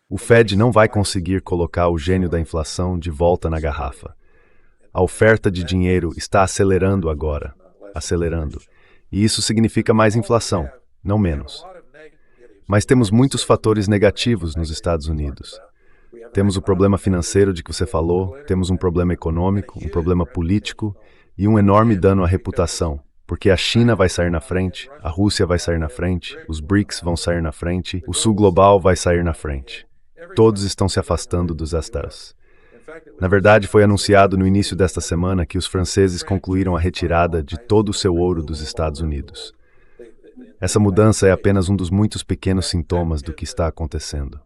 O Fed não vai conseguir colocar o gênio da inflação de volta na garrafa. A oferta de dinheiro está acelerando agora, acelerando. E isso significa mais inflação, não menos. Mas temos muitos fatores negativos nos Estados Unidos. Temos o problema financeiro de que você falou, temos um problema econômico, um problema político e um enorme dano à reputação, porque a China vai sair na frente, a Rússia vai sair na frente, os BRICS vão sair na frente, o Sul Global vai sair na frente. Todos estão se afastando dos Estados. Na verdade, foi anunciado no início desta semana que os franceses concluíram a retirada de todo o seu ouro dos Estados Unidos. Essa mudança é apenas um dos muitos pequenos sintomas do que está acontecendo.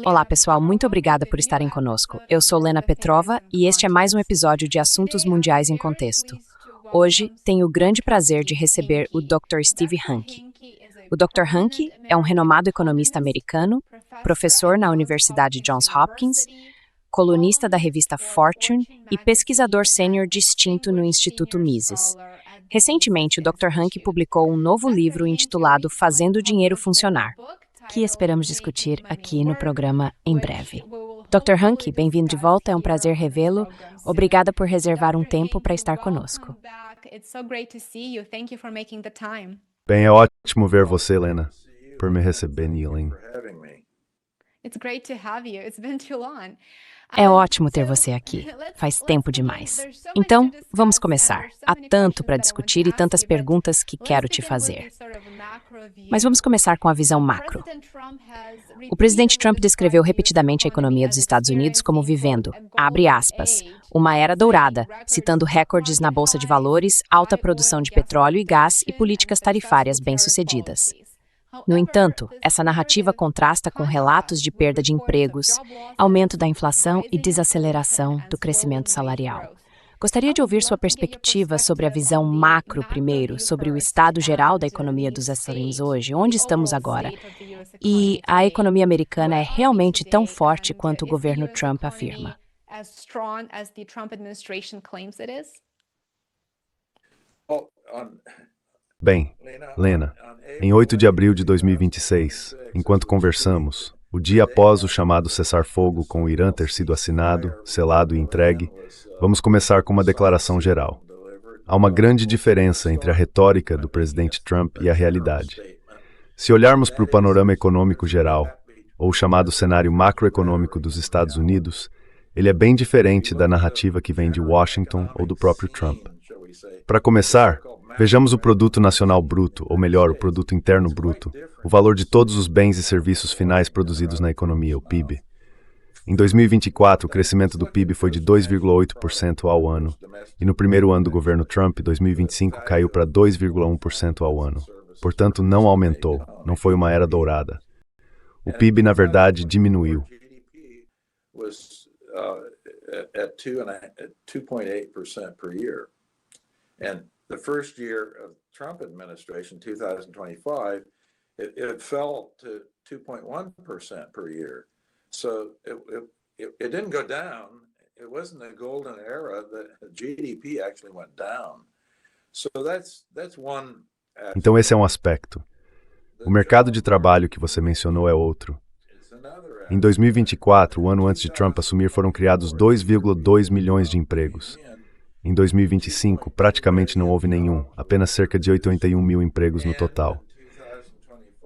Olá, pessoal, muito obrigada por estarem conosco. Eu sou Lena Petrova e este é mais um episódio de Assuntos Mundiais em Contexto. Hoje, tenho o grande prazer de receber o Dr. Steve Hanke. O Dr. Hanke é um renomado economista americano, professor na Universidade Johns Hopkins, colunista da revista Fortune e pesquisador sênior distinto no Instituto Mises. Recentemente, o Dr. Hanke publicou um novo livro intitulado Fazendo o Dinheiro Funcionar, que esperamos discutir aqui no programa em breve. Dr. Hanke, bem-vindo de volta, é um prazer revê-lo. Obrigada por reservar um tempo para estar conosco. Bem, é ótimo ver você, Lena, por me receber, Neeling. É ótimo ter você aqui. Faz tempo demais. Então, vamos começar. Há tanto para discutir e tantas perguntas que quero te fazer. Mas vamos começar com a visão macro. O presidente Trump descreveu repetidamente a economia dos Estados Unidos como vivendo, abre aspas, uma era dourada, citando recordes na Bolsa de Valores, alta produção de petróleo e gás e políticas tarifárias bem-sucedidas. No entanto, essa narrativa contrasta com relatos de perda de empregos, aumento da inflação e desaceleração do crescimento salarial. Gostaria de ouvir sua perspectiva sobre a visão macro primeiro, sobre o estado geral da economia dos Estados Unidos hoje, onde estamos agora. E a economia americana é realmente tão forte quanto o governo Trump afirma? Bem, Lena, em 8 de abril de 2026, enquanto conversamos, o dia após o chamado cessar-fogo com o Irã ter sido assinado, selado e entregue, vamos começar com uma declaração geral. Há uma grande diferença entre a retórica do presidente Trump e a realidade. Se olharmos para o panorama econômico geral, ou o chamado cenário macroeconômico dos Estados Unidos, ele é bem diferente da narrativa que vem de Washington ou do próprio Trump. Para começar, vejamos o Produto Nacional Bruto, ou melhor, o Produto Interno Bruto, o valor de todos os bens e serviços finais produzidos na economia, o PIB. Em 2024, o crescimento do PIB foi de 2,8% ao ano, e no primeiro ano do governo Trump, 2025, caiu para 2,1% ao ano. Portanto, não aumentou, não foi uma era dourada. O PIB, na verdade, diminuiu. The first year of Trump administration, 2025, it fell to 2.1% per year. So it didn't go down. It wasn't a golden era. The GDP actually went down. So that's one aspect. Então esse é um aspecto. O mercado de trabalho que você mencionou é outro. Em 2024, o ano antes de Trump assumir, foram criados 2,2 milhões de empregos. Em 2025, praticamente não houve nenhum, apenas cerca de 81 mil empregos no total.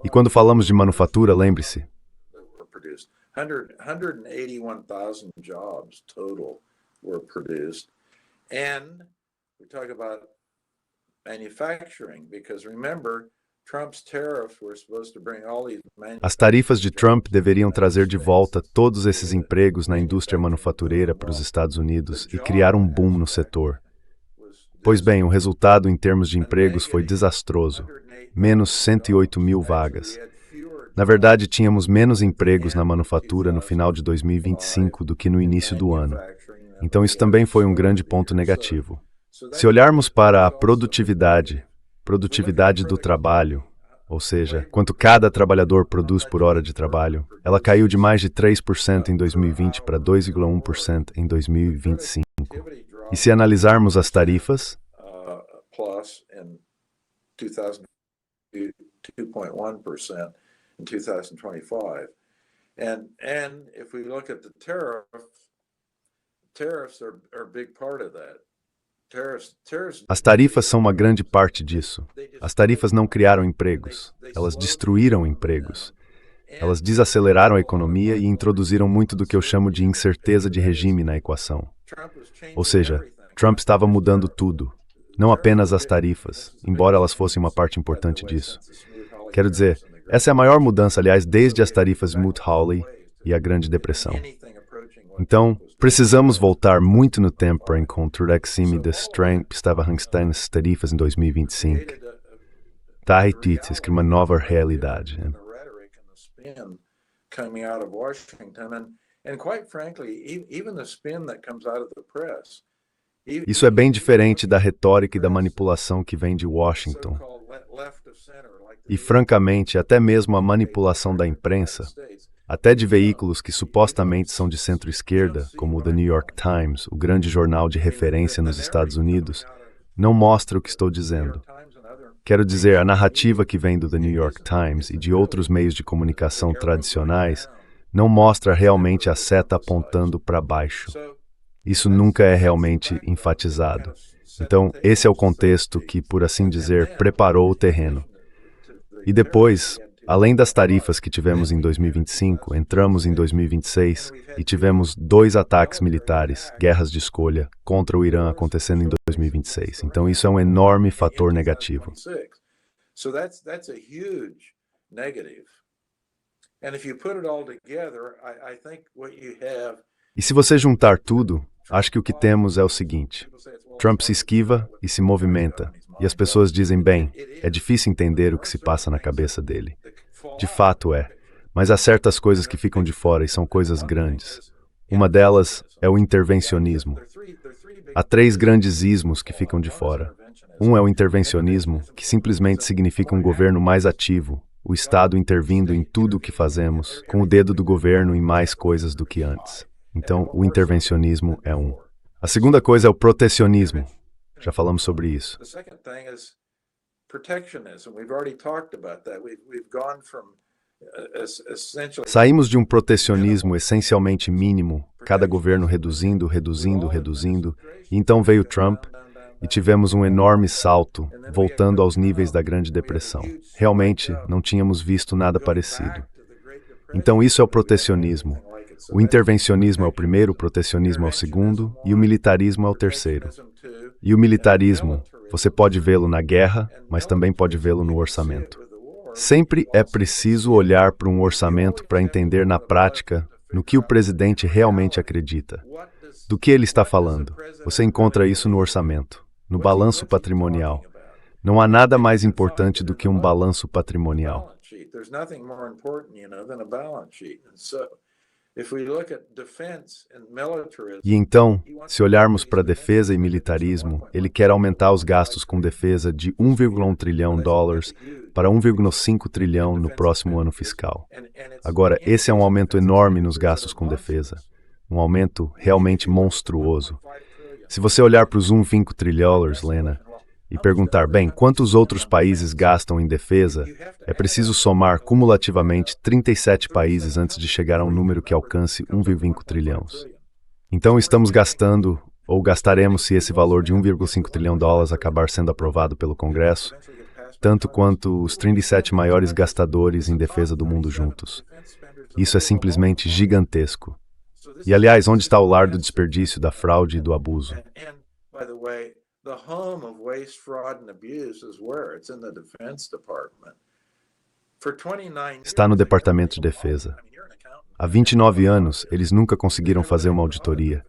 E quando falamos de manufatura, lembre-se. 181,000 jobs total were produced. And we talk about manufacturing, because remember, Trump's tariffs were supposed to bring all these As tarifas de Trump deveriam trazer de volta todos esses empregos na indústria manufatureira para os Estados Unidos e criar um boom no setor. Pois bem, o resultado em termos de empregos foi desastroso. Menos 108 mil vagas. Na verdade, tínhamos menos empregos na manufatura no final de 2025 do que no início do ano. Então isso também foi um grande ponto negativo. Se olharmos para a produtividade do trabalho, ou seja, quanto cada trabalhador produz por hora de trabalho, ela caiu de mais de 3% em 2020 para 2,1% em 2025. E se analisarmos as tarifas, plus in 2.1% in 2025. And if we look at the tariffs are a big part of that. As tarifas são uma grande parte disso. As tarifas não criaram empregos, elas destruíram empregos. Elas desaceleraram a economia e introduziram muito do que eu chamo de incerteza de regime na equação. Ou seja, Trump estava mudando tudo, não apenas as tarifas, embora elas fossem uma parte importante disso. Quero dizer, essa é a maior mudança, aliás, desde as tarifas Smoot-Hawley e a Grande Depressão. Então, precisamos voltar muito no tempo para encontrar que de Trump estava arranjando as tarifas em 2025. Está repetindo que uma nova realidade. Isso é bem diferente da retórica e da manipulação que vem de Washington. E, francamente, até mesmo a manipulação da imprensa, até de veículos que supostamente são de centro-esquerda, como o The New York Times, o grande jornal de referência nos Estados Unidos, não mostra o que estou dizendo. Quero dizer, a narrativa que vem do The New York Times e de outros meios de comunicação tradicionais não mostra realmente a seta apontando para baixo. Isso nunca é realmente enfatizado. Então, esse é o contexto que, por assim dizer, preparou o terreno. E depois, além das tarifas que tivemos em 2025, entramos em 2026 e tivemos 2 ataques militares, guerras de escolha, contra o Irã acontecendo em 2026. Então isso é um enorme fator negativo. E se você juntar tudo, acho que o que temos é o seguinte: Trump se esquiva e se movimenta, e as pessoas dizem, bem, é difícil entender o que se passa na cabeça dele. De fato é, mas há certas coisas que ficam de fora e são coisas grandes. Uma delas é o intervencionismo. Há 3 grandes ismos que ficam de fora. Um é o intervencionismo, que simplesmente significa um governo mais ativo, o Estado intervindo em tudo o que fazemos, com o dedo do governo em mais coisas do que antes. Então, o intervencionismo é um. A segunda coisa é o protecionismo. Já falamos sobre isso. Saímos de um protecionismo essencialmente mínimo, cada governo reduzindo, e então veio Trump e tivemos um enorme salto, voltando aos níveis da Grande Depressão. Realmente, não tínhamos visto nada parecido. Então isso é o protecionismo. O intervencionismo é o primeiro, o protecionismo é o segundo, e o militarismo é o terceiro. E o militarismo, você pode vê-lo na guerra, mas também pode vê-lo no orçamento. Sempre é preciso olhar para um orçamento para entender na prática no que o presidente realmente acredita. Do que ele está falando? Você encontra isso no orçamento, no balanço patrimonial. Não há nada mais importante do que um balanço patrimonial. E então, se olharmos para defesa e militarismo, ele quer aumentar os gastos com defesa de 1,1 trilhão dólares para 1,5 trilhão no próximo ano fiscal. Agora, esse é um aumento enorme nos gastos com defesa. Um aumento realmente monstruoso. Se você olhar para os 1,5 trilhão, Lena, e perguntar, bem, quantos outros países gastam em defesa, é preciso somar cumulativamente 37 países antes de chegar a um número que alcance 1,5 trilhões. Então estamos gastando, ou gastaremos se esse valor de 1,5 trilhão dólares acabar sendo aprovado pelo Congresso, tanto quanto os 37 maiores gastadores em defesa do mundo juntos. Isso é simplesmente gigantesco. E aliás, onde está o lar do desperdício, da fraude e do abuso? The home of waste, fraud and abuse is where? It's in the Defense Department. Está no Departamento de Defesa. Há 29 anos, eles nunca conseguiram fazer uma auditoria.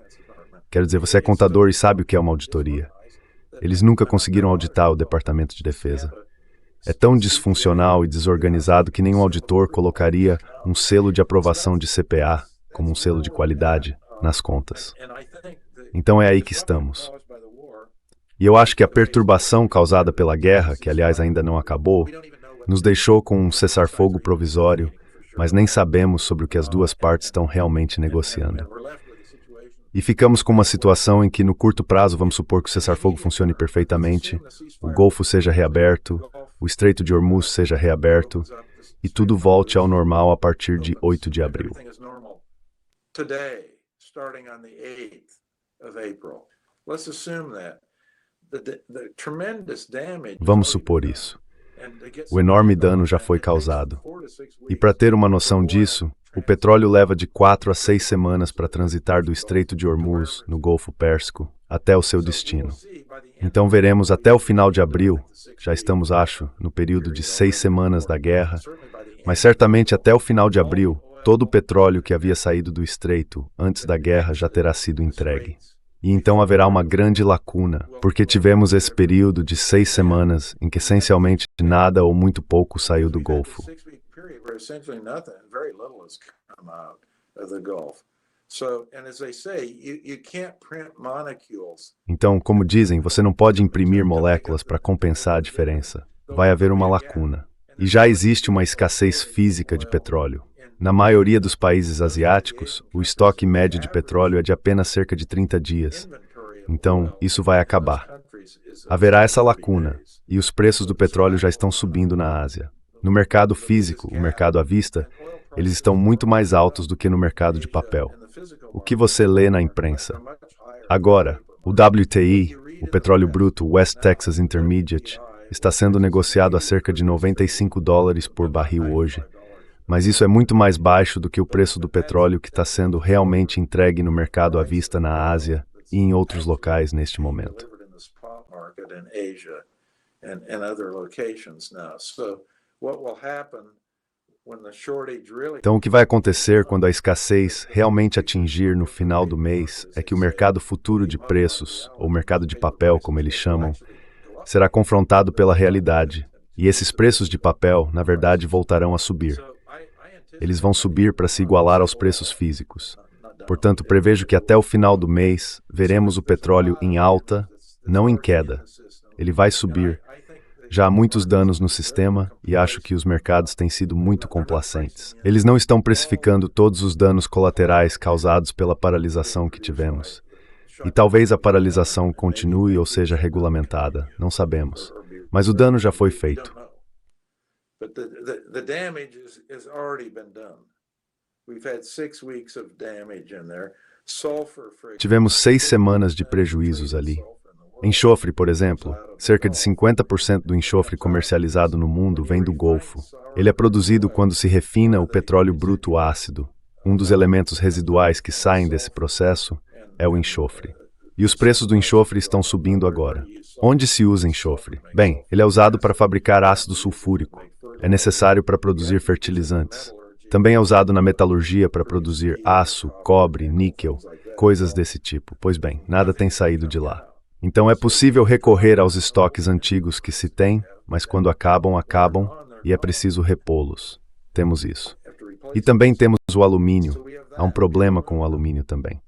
Quero dizer, você é contador e sabe o que é uma auditoria. Eles nunca conseguiram auditar o Departamento de Defesa. É tão disfuncional e desorganizado que nenhum auditor colocaria um selo de aprovação de CPA, como um selo de qualidade, nas contas. Então é aí que estamos. E eu acho que a perturbação causada pela guerra, que aliás ainda não acabou, nos deixou com um cessar-fogo provisório, mas nem sabemos sobre o que as duas partes estão realmente negociando. E ficamos com uma situação em que, no curto prazo, vamos supor que o cessar-fogo funcione perfeitamente, o Golfo seja reaberto, o Estreito de Hormuz seja reaberto, e tudo volte ao normal a partir de 8 de abril. Vamos supor isso. O enorme dano já foi causado. E para ter uma noção disso, o petróleo leva de 4 a 6 semanas para transitar do Estreito de Hormuz, no Golfo Pérsico, até o seu destino. Então veremos até o final de abril, já estamos, acho, no período de 6 semanas da guerra, mas certamente até o final de abril, todo o petróleo que havia saído do Estreito antes da guerra já terá sido entregue. E então haverá uma grande lacuna, porque tivemos esse período de 6 semanas em que essencialmente nada ou muito pouco saiu do Golfo. Então, como dizem, você não pode imprimir moléculas para compensar a diferença. Vai haver uma lacuna. E já existe uma escassez física de petróleo. Na maioria dos países asiáticos, o estoque médio de petróleo é de apenas cerca de 30 dias. Então, isso vai acabar. Haverá essa lacuna, e os preços do petróleo já estão subindo na Ásia. No mercado físico, o mercado à vista, eles estão muito mais altos do que no mercado de papel. O que você lê na imprensa? Agora, o WTI, o petróleo bruto West Texas Intermediate, está sendo negociado a cerca de $95 por barril hoje. Mas isso é muito mais baixo do que o preço do petróleo que está sendo realmente entregue no mercado à vista na Ásia e em outros locais neste momento. Então, o que vai acontecer quando a escassez realmente atingir no final do mês é que o mercado futuro de preços, ou mercado de papel, como eles chamam, será confrontado pela realidade, e esses preços de papel, na verdade, voltarão a subir. Eles vão subir para se igualar aos preços físicos. Portanto, prevejo que até o final do mês, veremos o petróleo em alta, não em queda. Ele vai subir. Já há muitos danos no sistema e acho que os mercados têm sido muito complacentes. Eles não estão precificando todos os danos colaterais causados pela paralisação que tivemos. E talvez a paralisação continue ou seja regulamentada, não sabemos. Mas o dano já foi feito. But the damage has already been done. We've had 6 weeks of damage in there. Tivemos 6 semanas de prejuízos ali. Enxofre, por exemplo, cerca de 50% do enxofre comercializado no mundo vem do Golfo. Ele é produzido quando se refina o petróleo bruto ácido. Um dos elementos residuais que saem desse processo é o enxofre. E os preços do enxofre estão subindo agora. Onde se usa enxofre? Bem, ele é usado para fabricar ácido sulfúrico. É necessário para produzir fertilizantes. Também é usado na metalurgia para produzir aço, cobre, níquel, coisas desse tipo. Pois bem, nada tem saído de lá. Então é possível recorrer aos estoques antigos que se tem, mas quando acabam e é preciso repô-los. Temos isso. E também temos o alumínio. Há um problema com o alumínio também.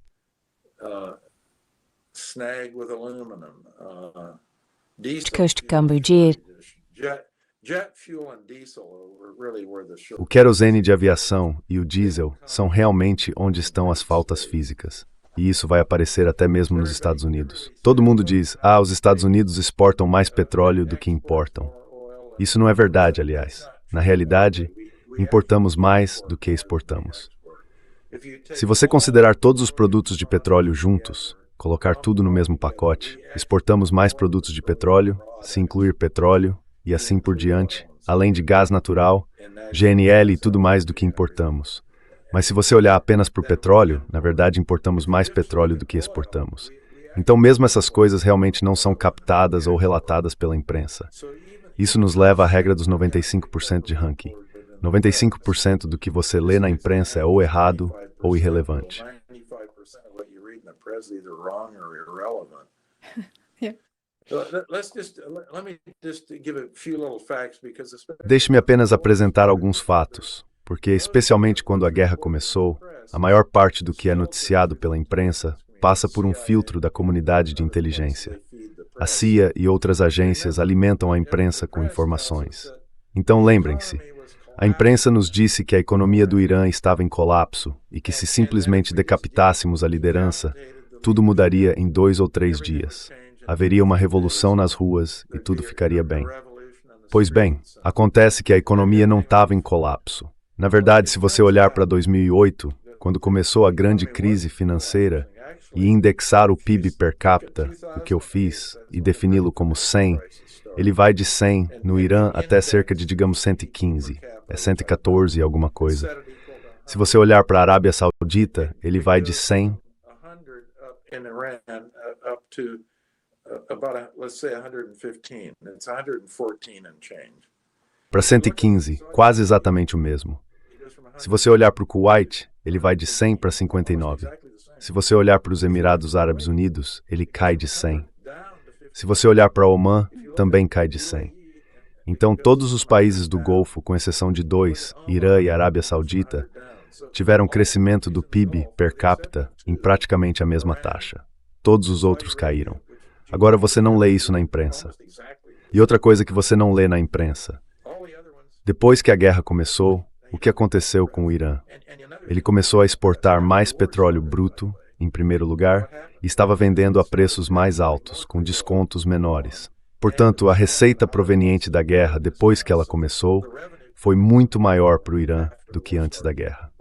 O querosene de aviação e o diesel são realmente onde estão as faltas físicas. E isso vai aparecer até mesmo nos Estados Unidos. Todo mundo diz, os Estados Unidos exportam mais petróleo do que importam. Isso não é verdade, aliás. Na realidade, importamos mais do que exportamos. Se você considerar todos os produtos de petróleo juntos, colocar tudo no mesmo pacote, exportamos mais produtos de petróleo, se incluir petróleo, e assim por diante, além de gás natural, GNL e tudo mais do que importamos. Mas se você olhar apenas para o petróleo, na verdade importamos mais petróleo do que exportamos. Então mesmo essas coisas realmente não são captadas ou relatadas pela imprensa. Isso nos leva à regra dos 95% de Hanke. 95% do que você lê na imprensa é ou errado ou irrelevante. Deixe-me apenas apresentar alguns fatos, porque, especialmente quando a guerra começou, a maior parte do que é noticiado pela imprensa passa por um filtro da comunidade de inteligência. A CIA e outras agências alimentam a imprensa com informações. Então lembrem-se, a imprensa nos disse que a economia do Irã estava em colapso e que se simplesmente decapitássemos a liderança, tudo mudaria em 2 ou 3 dias. Haveria uma revolução nas ruas e tudo ficaria bem. Pois bem, acontece que a economia não estava em colapso. Na verdade, se você olhar para 2008, quando começou a grande crise financeira, e indexar o PIB per capita, o que eu fiz, e defini-lo como 100, ele vai de 100 no Irã até cerca de, digamos, 115. É 114 alguma coisa. Se você olhar para a Arábia Saudita, ele vai de 100 para 115, quase exatamente o mesmo. Se você olhar para o Kuwait, ele vai de 100 para 59. Se você olhar para os Emirados Árabes Unidos, ele cai de 100. Se você olhar para Omã, também cai de 100. Então, todos os países do Golfo, com exceção de 2, Irã e Arábia Saudita, tiveram crescimento do PIB per capita em praticamente a mesma taxa. Todos os outros caíram. Agora você não lê isso na imprensa. E outra coisa que você não lê na imprensa. Depois que a guerra começou, o que aconteceu com o Irã? Ele começou a exportar mais petróleo bruto, em primeiro lugar, e estava vendendo a preços mais altos, com descontos menores. Portanto, a receita proveniente da guerra, depois que ela começou, foi muito maior para o Irã do que antes da guerra.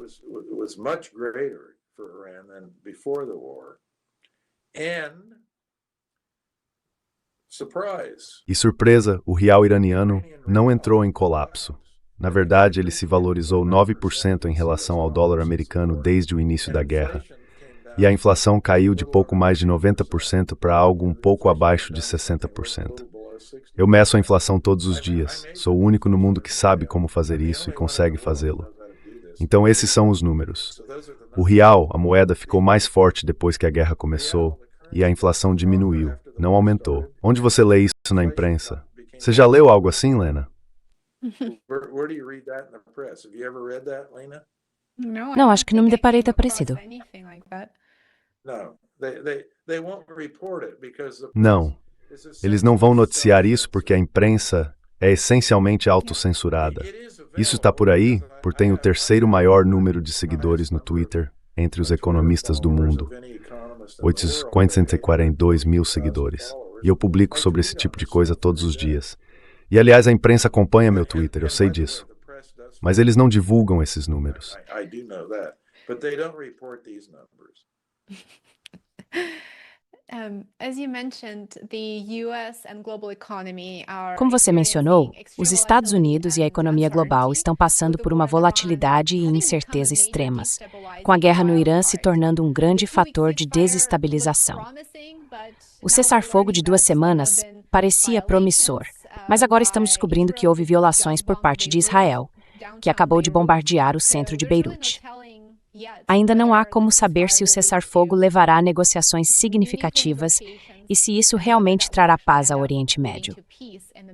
E surpresa, o real iraniano não entrou em colapso. Na verdade, ele se valorizou 9% em relação ao dólar americano desde o início da guerra. E a inflação caiu de pouco mais de 90% para algo um pouco abaixo de 60%. Eu meço a inflação todos os dias. Sou o único no mundo que sabe como fazer isso e consegue fazê-lo. Então esses são os números. O real, a moeda, ficou mais forte depois que a guerra começou e a inflação diminuiu, não aumentou. Onde você lê isso na imprensa? Você já leu algo assim, Lena? Não, acho que não me deparei tão parecido. Não. Eles não vão noticiar isso porque a imprensa é essencialmente autocensurada. Isso está por aí por ter o terceiro maior número de seguidores no Twitter entre os economistas do mundo. 842 mil seguidores. E eu publico sobre esse tipo de coisa todos os dias. E, aliás, a imprensa acompanha meu Twitter, eu sei disso. Mas eles não divulgam esses números. Como você mencionou, os Estados Unidos e a economia global estão passando por uma volatilidade e incerteza extremas, com a guerra no Irã se tornando um grande fator de desestabilização. O cessar-fogo de 2 semanas parecia promissor, mas agora estamos descobrindo que houve violações por parte de Israel, que acabou de bombardear o centro de Beirute. Ainda não há como saber se o cessar-fogo levará a negociações significativas e se isso realmente trará paz ao Oriente Médio.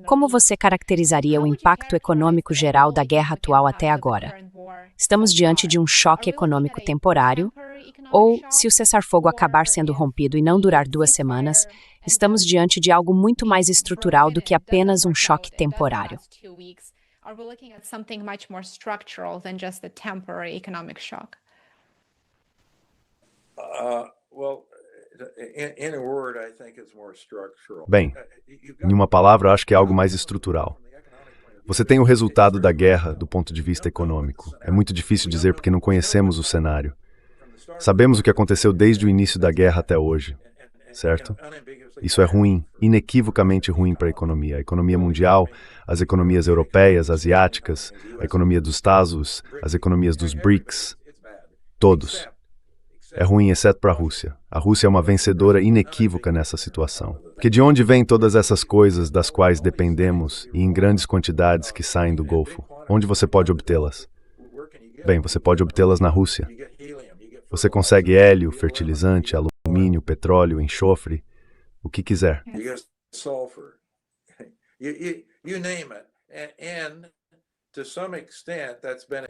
Como você caracterizaria o impacto econômico geral da guerra atual até agora? Estamos diante de um choque econômico temporário? Ou, se o cessar-fogo acabar sendo rompido e não durar 2 semanas, estamos diante de algo muito mais estrutural do que apenas um choque temporário? Bem, em uma palavra, acho que é algo mais estrutural. Você tem o resultado da guerra do ponto de vista econômico. É muito difícil dizer porque não conhecemos o cenário. Sabemos o que aconteceu desde o início da guerra até hoje, certo? Isso é ruim, inequivocamente ruim para a economia mundial, as economias europeias, asiáticas, a economia dos Estados, as economias dos BRICS, todos. É ruim, exceto para a Rússia. A Rússia é uma vencedora inequívoca nessa situação. Porque de onde vêm todas essas coisas das quais dependemos e em grandes quantidades que saem do Golfo? Onde você pode obtê-las? Bem, você pode obtê-las na Rússia. Você consegue hélio, fertilizante, alumínio, petróleo, enxofre, o que quiser.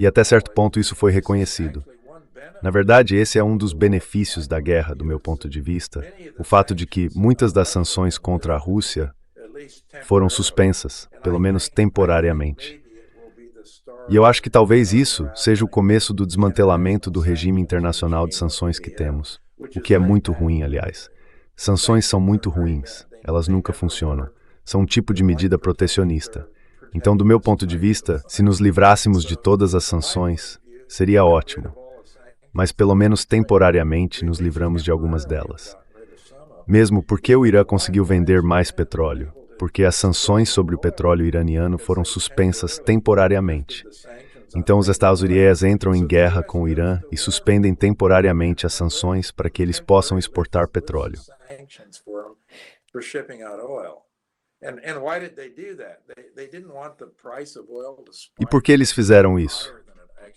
E até certo ponto isso foi reconhecido. Na verdade, esse é um dos benefícios da guerra, do meu ponto de vista, o fato de que muitas das sanções contra a Rússia foram suspensas, pelo menos temporariamente. E eu acho que talvez isso seja o começo do desmantelamento do regime internacional de sanções que temos, o que é muito ruim, aliás. Sanções são muito ruins, elas nunca funcionam. São um tipo de medida protecionista. Então, do meu ponto de vista, se nos livrássemos de todas as sanções, seria ótimo. Mas pelo menos temporariamente nos livramos de algumas delas. Mesmo porque o Irã conseguiu vender mais petróleo, porque as sanções sobre o petróleo iraniano foram suspensas temporariamente. Então os Estados Unidos entram em guerra com o Irã e suspendem temporariamente as sanções para que eles possam exportar petróleo. E por que eles fizeram isso?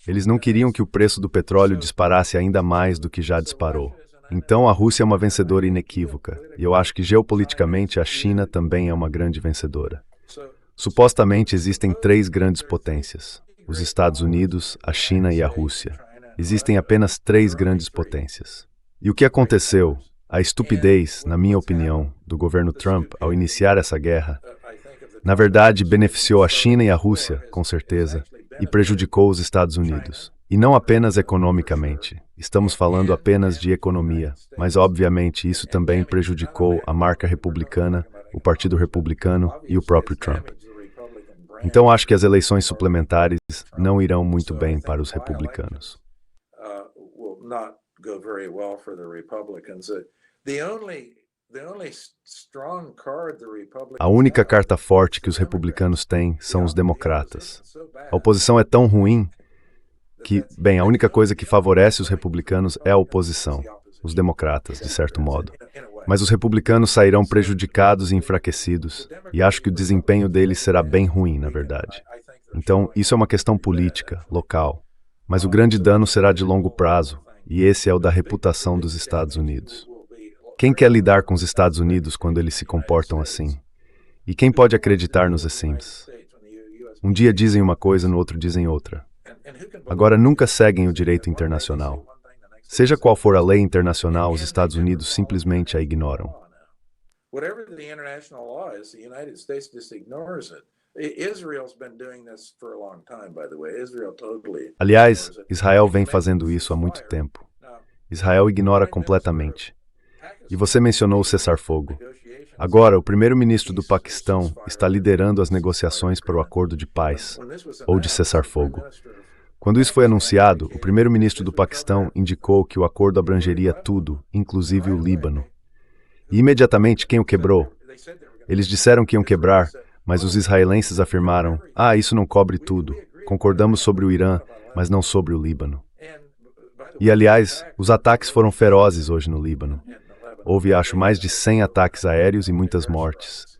Eles não queriam que o preço do petróleo disparasse ainda mais do que já disparou. Então a Rússia é uma vencedora inequívoca, e eu acho que geopoliticamente a China também é uma grande vencedora. Supostamente existem 3 grandes potências: os Estados Unidos, a China e a Rússia. Existem apenas 3 grandes potências. E o que aconteceu? A estupidez, na minha opinião, do governo Trump ao iniciar essa guerra, na verdade, beneficiou a China e a Rússia, com certeza, e prejudicou os Estados Unidos. E não apenas economicamente. Estamos falando apenas de economia, mas obviamente isso também prejudicou a marca republicana, o Partido Republicano e o próprio Trump. Então acho que as eleições suplementares não irão muito bem para os republicanos. A única carta forte que os republicanos têm são os democratas. A oposição é tão ruim que, bem, a única coisa que favorece os republicanos é a oposição, os democratas, de certo modo. Mas os republicanos sairão prejudicados e enfraquecidos, e acho que o desempenho deles será bem ruim, na verdade. Então, isso é uma questão política, local. Mas o grande dano será de longo prazo, e esse é o da reputação dos Estados Unidos. Quem quer lidar com os Estados Unidos quando eles se comportam assim? E quem pode acreditar nos Sims? Um dia dizem uma coisa, no outro dizem outra. Agora nunca seguem o direito internacional. Seja qual for a lei internacional, os Estados Unidos simplesmente a ignoram. Aliás, Israel vem fazendo isso há muito tempo. Israel ignora completamente. E você mencionou o cessar-fogo. Agora, o primeiro-ministro do Paquistão está liderando as negociações para o acordo de paz, ou de cessar-fogo. Quando isso foi anunciado, o primeiro-ministro do Paquistão indicou que o acordo abrangeria tudo, inclusive o Líbano. E imediatamente quem o quebrou? Eles disseram que iam quebrar, mas os israelenses afirmaram: isso não cobre tudo. Concordamos sobre o Irã, mas não sobre o Líbano. E, aliás, os ataques foram ferozes hoje no Líbano. Houve, acho, mais de 100 ataques aéreos e muitas mortes.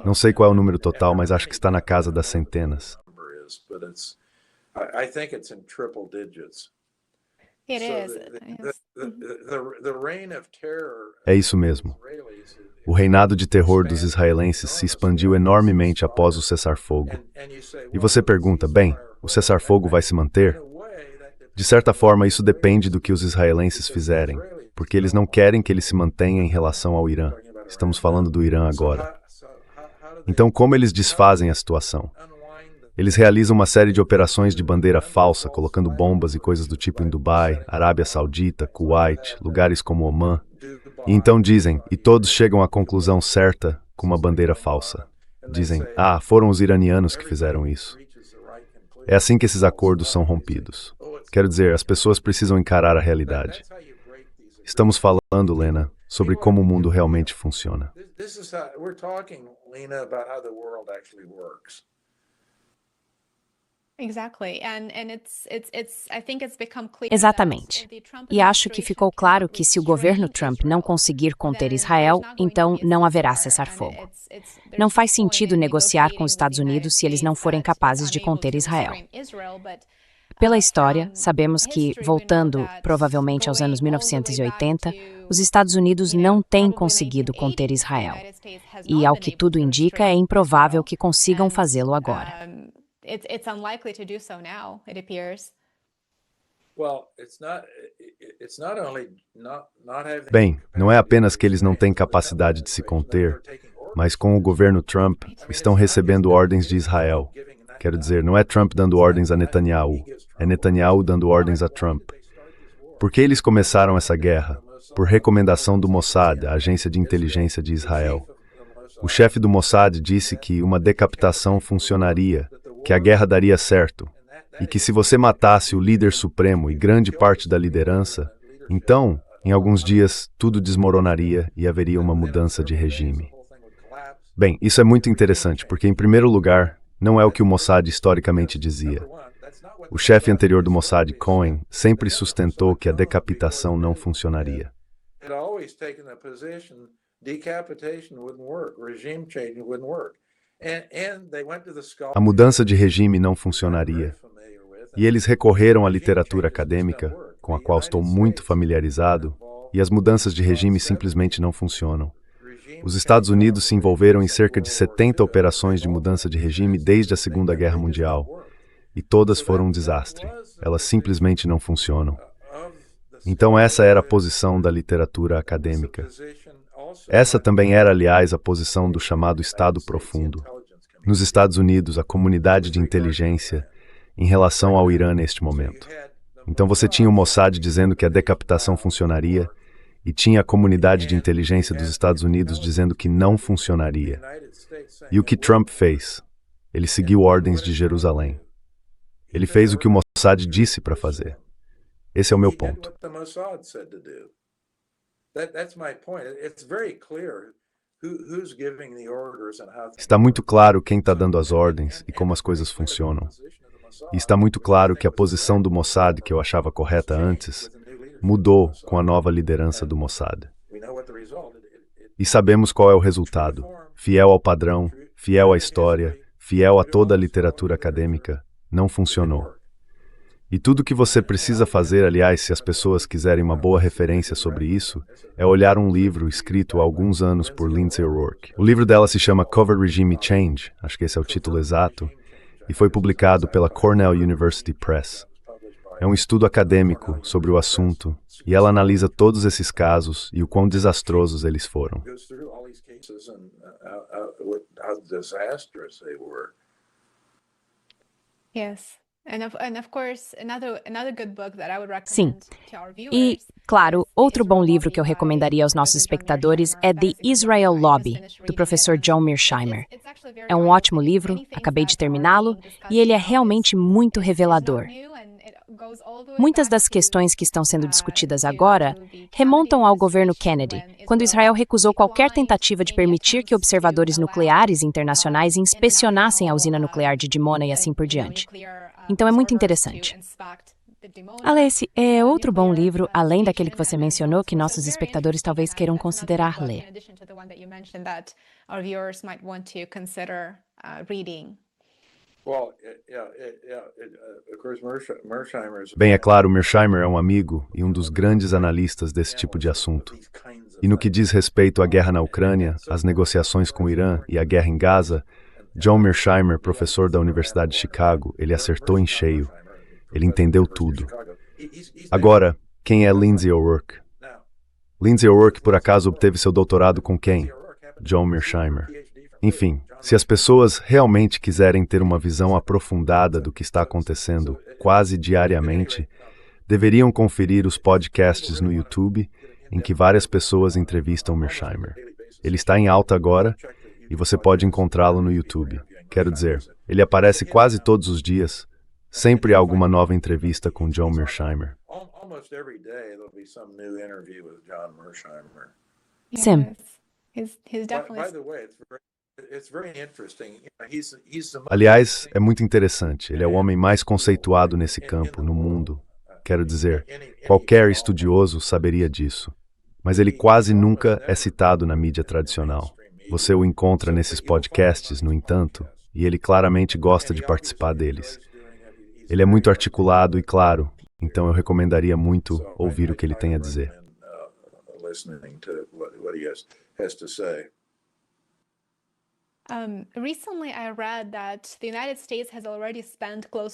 Não sei qual é o número total, mas acho que está na casa das centenas. I think it's in triple digits. It is. É isso mesmo. O reinado de terror dos israelenses se expandiu enormemente após o cessar-fogo. E você pergunta, bem, o cessar-fogo vai se manter? De certa forma, isso depende do que os israelenses fizerem, porque eles não querem que ele se mantenha em relação ao Irã. Estamos falando do Irã agora. Então, como eles desfazem a situação? Eles realizam uma série de operações de bandeira falsa, colocando bombas e coisas do tipo em Dubai, Arábia Saudita, Kuwait, lugares como Omã. E então dizem, e todos chegam à conclusão certa com uma bandeira falsa. Dizem, foram os iranianos que fizeram isso. É assim que esses acordos são rompidos. Quero dizer, as pessoas precisam encarar a realidade. Estamos falando, Lena, sobre como o mundo realmente funciona. Exatamente. E acho que ficou claro que se o governo Trump não conseguir conter Israel, então não haverá cessar-fogo. Não faz sentido negociar com os Estados Unidos se eles não forem capazes de conter Israel. Pela história, sabemos que, voltando provavelmente aos anos 1980, os Estados Unidos não têm conseguido conter Israel. E, ao que tudo indica, é improvável que consigam fazê-lo agora. It's unlikely to do so now, it appears. Bem, não é apenas que eles não têm capacidade de se conter, Mas com o governo Trump, estão recebendo ordens de Israel. Quero dizer, não é Trump dando ordens a Netanyahu, é Netanyahu dando ordens a Trump. Por que eles começaram essa guerra? Por recomendação do Mossad, a agência de inteligência de Israel. O chefe do Mossad disse que uma decapitação funcionaria, que a guerra daria certo, e que se você matasse o líder supremo e grande parte da liderança, então, em alguns dias, tudo desmoronaria e haveria uma mudança de regime. Bem, isso é muito interessante, porque, em primeiro lugar, não é o que o Mossad historicamente dizia. O chefe anterior do Mossad, Cohen, sempre sustentou que a decapitação não funcionaria. A mudança de regime não funcionaria. E eles recorreram à literatura acadêmica, com a qual estou muito familiarizado, e as mudanças de regime simplesmente não funcionam. Os Estados Unidos se envolveram em cerca de 70 operações de mudança de regime desde a Segunda Guerra Mundial, e todas foram um desastre. Elas simplesmente não funcionam. Então essa era a posição da literatura acadêmica. Essa também era, aliás, a posição do chamado Estado Profundo. Nos Estados Unidos, a comunidade de inteligência em relação ao Irã neste momento. Então você tinha o Mossad dizendo que a decapitação funcionaria e tinha a comunidade de inteligência dos Estados Unidos dizendo que não funcionaria. E o que Trump fez? Ele seguiu ordens de Jerusalém. Ele fez o que o Mossad disse para fazer. Esse é o meu ponto. Está muito claro quem está dando as ordens e como as coisas funcionam. E está muito claro que a posição do Mossad, que eu achava correta antes, mudou com a nova liderança do Mossad. E sabemos qual é o resultado. Fiel ao padrão, fiel à história, fiel a toda a literatura acadêmica, não funcionou. E tudo o que você precisa fazer, aliás, se as pessoas quiserem uma boa referência sobre isso, é olhar um livro escrito há alguns anos por Lindsay O'Rourke. O livro dela se chama Covert Regime Change, acho que esse é o título exato, e foi publicado pela Cornell University Press. É um estudo acadêmico sobre o assunto, e ela analisa todos esses casos e o quão desastrosos eles foram. Sim. E, claro, outro bom livro que eu recomendaria aos nossos espectadores é The Israel Lobby, do professor John Mearsheimer. É um ótimo livro, acabei de terminá-lo, e ele é realmente muito revelador. Muitas das questões que estão sendo discutidas agora remontam ao governo Kennedy, quando Israel recusou qualquer tentativa de permitir que observadores nucleares internacionais inspecionassem a usina nuclear de Dimona e assim por diante. Então é muito interessante. Alessi, é outro bom livro, além daquele que você mencionou, que nossos espectadores talvez queiram considerar ler. Bem, é claro, Mearsheimer é um amigo e um dos grandes analistas desse tipo de assunto. E no que diz respeito à guerra na Ucrânia, às negociações com o Irã e à guerra em Gaza, John Mearsheimer, professor da Universidade de Chicago, ele acertou em cheio. Ele entendeu tudo. Agora, quem é Lindsay O'Rourke? Lindsay O'Rourke, por acaso, obteve seu doutorado com quem? John Mearsheimer. Enfim, se as pessoas realmente quiserem ter uma visão aprofundada do que está acontecendo quase diariamente, deveriam conferir os podcasts no YouTube, em que várias pessoas entrevistam Mearsheimer. Ele está em alta agora, e você pode encontrá-lo no YouTube. Quero dizer, ele aparece quase todos os dias. Sempre há alguma nova entrevista com John Mearsheimer. Sim. Aliás, é muito interessante. Ele é o homem mais conceituado nesse campo, no mundo. Quero dizer, qualquer estudioso saberia disso. Mas ele quase nunca é citado na mídia tradicional. Você o encontra nesses podcasts, no entanto, e ele claramente gosta de participar deles. Ele é muito articulado e claro, então eu recomendaria muito ouvir o que ele tem a dizer.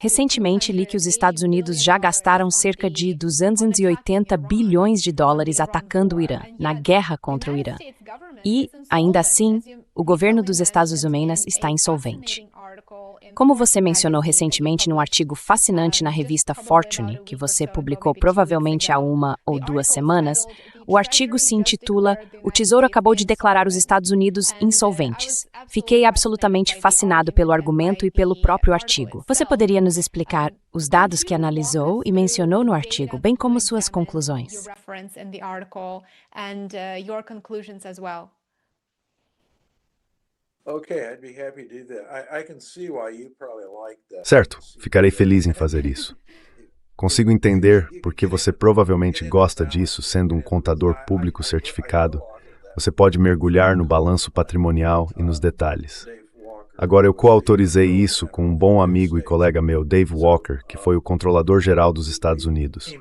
Recentemente, li que os Estados Unidos já gastaram cerca de 280 bilhões de dólares atacando o Irã, na guerra contra o Irã. E, ainda assim, o governo dos Estados Unidos está insolvente. Como você mencionou recentemente num artigo fascinante na revista Fortune, que você publicou provavelmente há 1 ou 2 semanas, o artigo se intitula "O Tesouro acabou de declarar os Estados Unidos insolventes". Fiquei absolutamente fascinado pelo argumento e pelo próprio artigo. Você poderia nos explicar os dados que analisou e mencionou no artigo, bem como suas conclusões? Certo, ficarei feliz em fazer isso. Consigo entender por que você provavelmente gosta disso, sendo um contador público certificado. Você pode mergulhar no balanço patrimonial e nos detalhes. Agora, eu coautorizei isso com um bom amigo e colega meu, Dave Walker, que foi o controlador-geral dos Estados Unidos.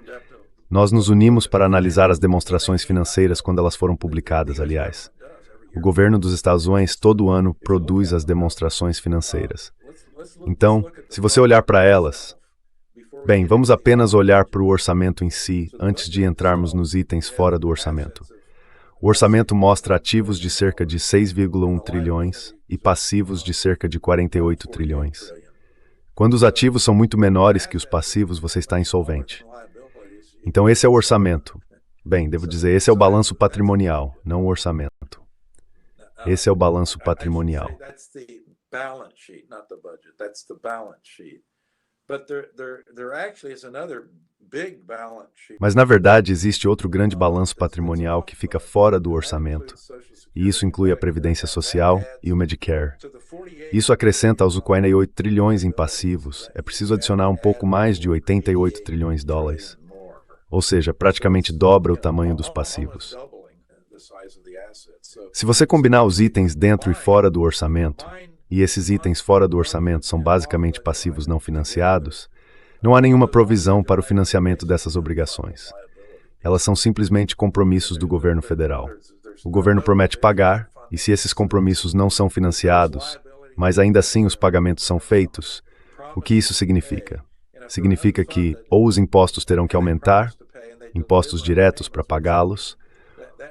Nós nos unimos para analisar as demonstrações financeiras quando elas foram publicadas, aliás. O governo dos Estados Unidos todo ano produz as demonstrações financeiras. Então, se você olhar para elas... Bem, vamos apenas olhar para o orçamento em si, antes de entrarmos nos itens fora do orçamento. O orçamento mostra ativos de cerca de 6,1 trilhões e passivos de cerca de 48 trilhões. Quando os ativos são muito menores que os passivos, você está insolvente. Então esse é o orçamento. Bem, devo dizer, esse é o balanço patrimonial, não o orçamento. Esse é o balanço patrimonial. Mas, na verdade, existe outro grande balanço patrimonial que fica fora do orçamento, e isso inclui a Previdência Social e o Medicare. Isso acrescenta aos 48 trilhões em passivos, é preciso adicionar um pouco mais de 88 trilhões de dólares, ou seja, praticamente dobra o tamanho dos passivos. Se você combinar os itens dentro e fora do orçamento, e esses itens fora do orçamento são basicamente passivos não financiados, não há nenhuma provisão para o financiamento dessas obrigações. Elas são simplesmente compromissos do governo federal. O governo promete pagar, e se esses compromissos não são financiados, mas ainda assim os pagamentos são feitos, o que isso significa? Significa que ou os impostos terão que aumentar, impostos diretos para pagá-los,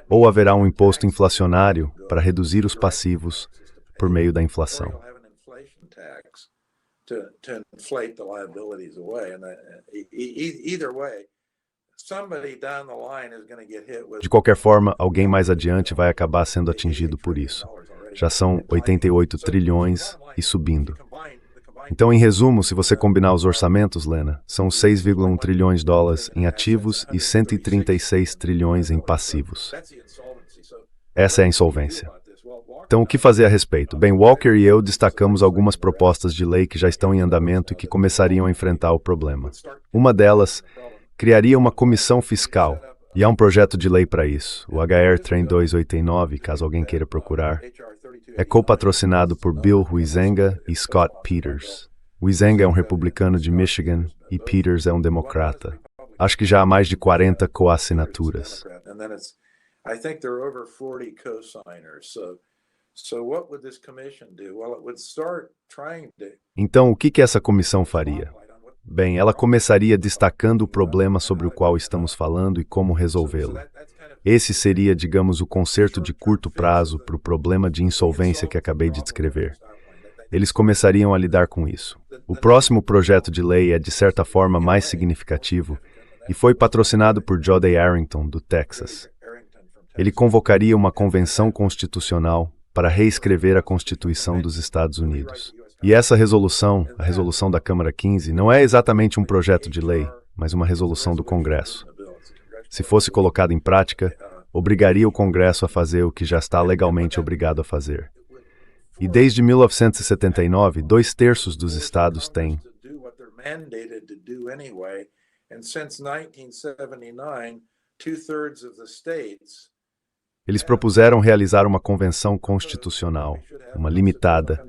ou haverá um imposto inflacionário para reduzir os passivos por meio da inflação. De qualquer forma, alguém mais adiante vai acabar sendo atingido por isso. Já são 88 trilhões e subindo. Então, em resumo, se você combinar os orçamentos, Lena, são 6,1 trilhões de dólares em ativos e 136 trilhões em passivos. Essa é a insolvência. Então, o que fazer a respeito? Bem, Walker e eu destacamos algumas propostas de lei que já estão em andamento e que começariam a enfrentar o problema. Uma delas criaria uma comissão fiscal, e há um projeto de lei para isso, o HR 3289, caso alguém queira procurar. É co-patrocinado por Bill Huizenga e Scott Peters. Huizenga é um republicano de Michigan e Peters é um democrata. Acho que já há mais de 40 coassinaturas. Então, o que essa comissão faria? Bem, ela começaria destacando o problema sobre o qual estamos falando e como resolvê-lo. Esse seria, digamos, o conserto de curto prazo para o problema de insolvência que acabei de descrever. Eles começariam a lidar com isso. O próximo projeto de lei é, de certa forma, mais significativo e foi patrocinado por Jody Arrington, do Texas. Ele convocaria uma convenção constitucional para reescrever a Constituição dos Estados Unidos. E essa resolução, a resolução da Câmara 15, não é exatamente um projeto de lei, mas uma resolução do Congresso. Se fosse colocada em prática, obrigaria o Congresso a fazer o que já está legalmente obrigado a fazer. E desde 1979, 2/3 dos estados têm. Eles propuseram realizar uma convenção constitucional, uma limitada,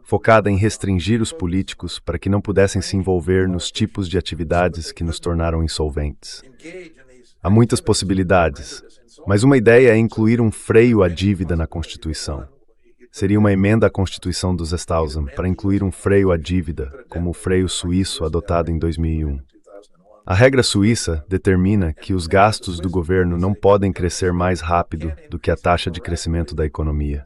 focada em restringir os políticos para que não pudessem se envolver nos tipos de atividades que nos tornaram insolventes. Há muitas possibilidades, mas uma ideia é incluir um freio à dívida na Constituição. seria uma emenda à Constituição dos Estados Unidos para incluir um freio à dívida, como o freio suíço adotado em 2001. A regra suíça determina que os gastos do governo não podem crescer mais rápido do que a taxa de crescimento da economia.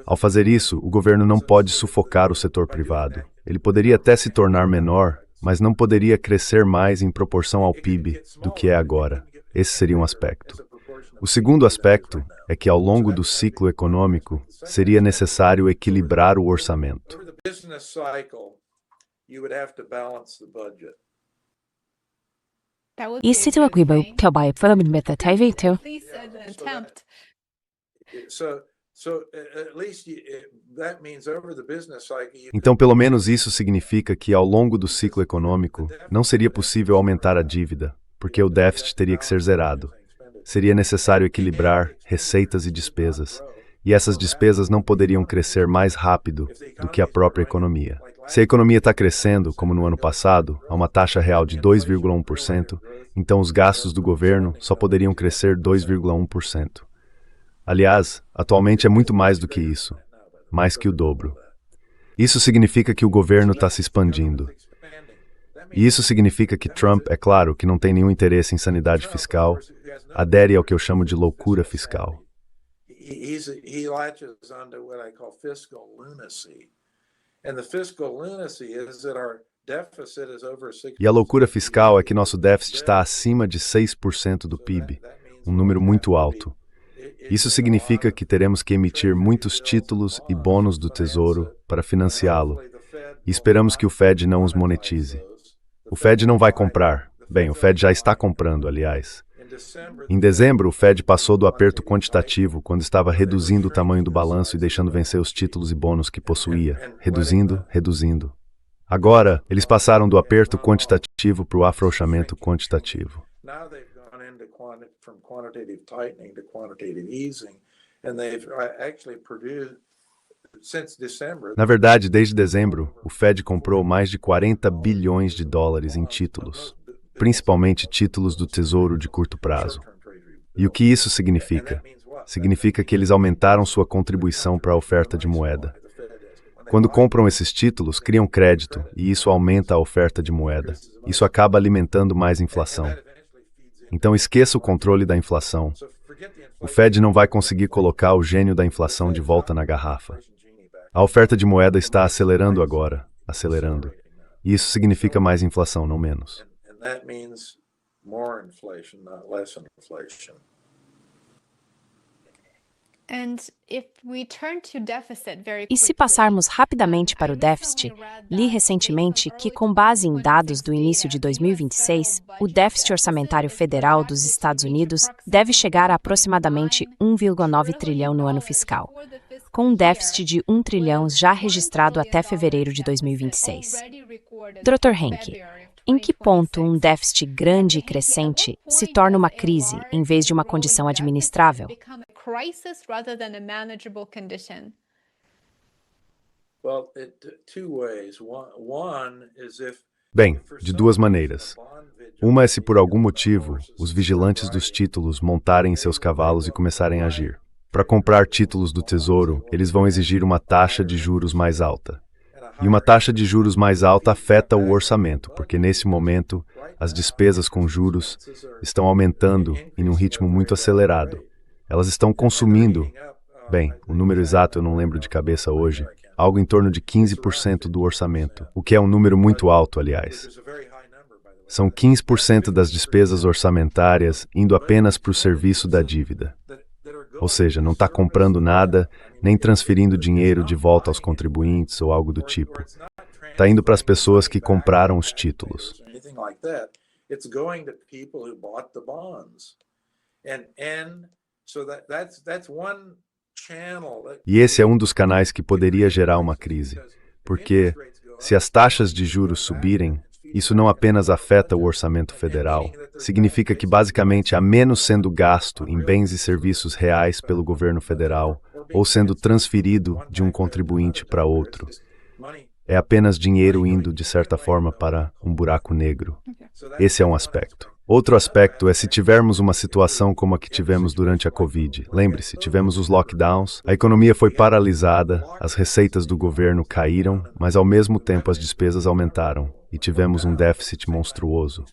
Ao fazer isso, o governo não pode sufocar o setor privado. Ele poderia até se tornar menor, mas não poderia crescer mais em proporção ao PIB do que é agora. Esse seria um aspecto. O segundo aspecto é que, ao longo do ciclo econômico, seria necessário equilibrar o orçamento. I situationen till bara förmedla TV till. Então, pelo menos isso significa que, ao longo do ciclo econômico, não seria possível aumentar a dívida, porque o déficit teria que ser zerado. Seria necessário equilibrar receitas e despesas, e essas despesas não poderiam crescer mais rápido do que a própria economia. Se a economia está crescendo, como no ano passado, a uma taxa real de 2,1%, então os gastos do governo só poderiam crescer 2,1%. Aliás, atualmente é muito mais do que isso, mais que o dobro. Isso significa que o governo está se expandindo. E isso significa que Trump, é claro, que não tem nenhum interesse em sanidade fiscal, adere ao que eu chamo de loucura fiscal. E a loucura fiscal é que nosso déficit está acima de 6% do PIB, um número muito alto. Isso significa que teremos que emitir muitos títulos e bônus do Tesouro para financiá-lo, e esperamos que o Fed não os monetize. O Fed não vai comprar. Bem, o Fed já está comprando, aliás. Em dezembro, o Fed passou do aperto quantitativo quando estava reduzindo o tamanho do balanço e deixando vencer os títulos e bônus que possuía, reduzindo. Agora, eles passaram do aperto quantitativo para o afrouxamento quantitativo. Na verdade, desde dezembro, o Fed comprou mais de 40 bilhões de dólares em títulos, principalmente títulos do Tesouro de curto prazo. E o que isso significa? Significa que eles aumentaram sua contribuição para a oferta de moeda. Quando compram esses títulos, criam crédito, e isso aumenta a oferta de moeda. Isso acaba alimentando mais inflação. Então esqueça o controle da inflação. O Fed não vai conseguir colocar o gênio da inflação de volta na garrafa. A oferta de moeda está acelerando agora, acelerando. E isso significa mais inflação, não menos. E se passarmos rapidamente para o déficit, li recentemente que, com base em dados do início de 2026, o déficit orçamentário federal dos Estados Unidos deve chegar a aproximadamente 1,9 trilhão no ano fiscal, com um déficit de 1 trilhão já registrado até fevereiro de 2026. Dr. Henke, em que ponto um déficit grande e crescente se torna uma crise em vez de uma condição administrável? Bem, de duas maneiras. Uma é se por algum motivo os vigilantes dos títulos montarem em seus cavalos e começarem a agir. Para comprar títulos do Tesouro, eles vão exigir uma taxa de juros mais alta. E uma taxa de juros mais alta afeta o orçamento, porque nesse momento as despesas com juros estão aumentando em um ritmo muito acelerado. Elas estão consumindo, bem, o número exato eu não lembro de cabeça hoje, algo em torno de 15% do orçamento, o que é um número muito alto, aliás. São 15% das despesas orçamentárias indo apenas para o serviço da dívida. Ou seja, não está comprando nada, nem transferindo dinheiro de volta aos contribuintes ou algo do tipo. Está indo para as pessoas que compraram os títulos. E esse é um dos canais que poderia gerar uma crise, porque se as taxas de juros subirem, isso não apenas afeta o orçamento federal, significa que basicamente há menos sendo gasto em bens e serviços reais pelo governo federal ou sendo transferido de um contribuinte para outro. É apenas dinheiro indo, de certa forma, para um buraco negro. Esse é um aspecto. Outro aspecto é se tivermos uma situação como a que tivemos durante a Covid. Lembre-se, tivemos os lockdowns, a economia foi paralisada, as receitas do governo caíram, mas ao mesmo tempo as despesas aumentaram e tivemos um déficit monstruoso.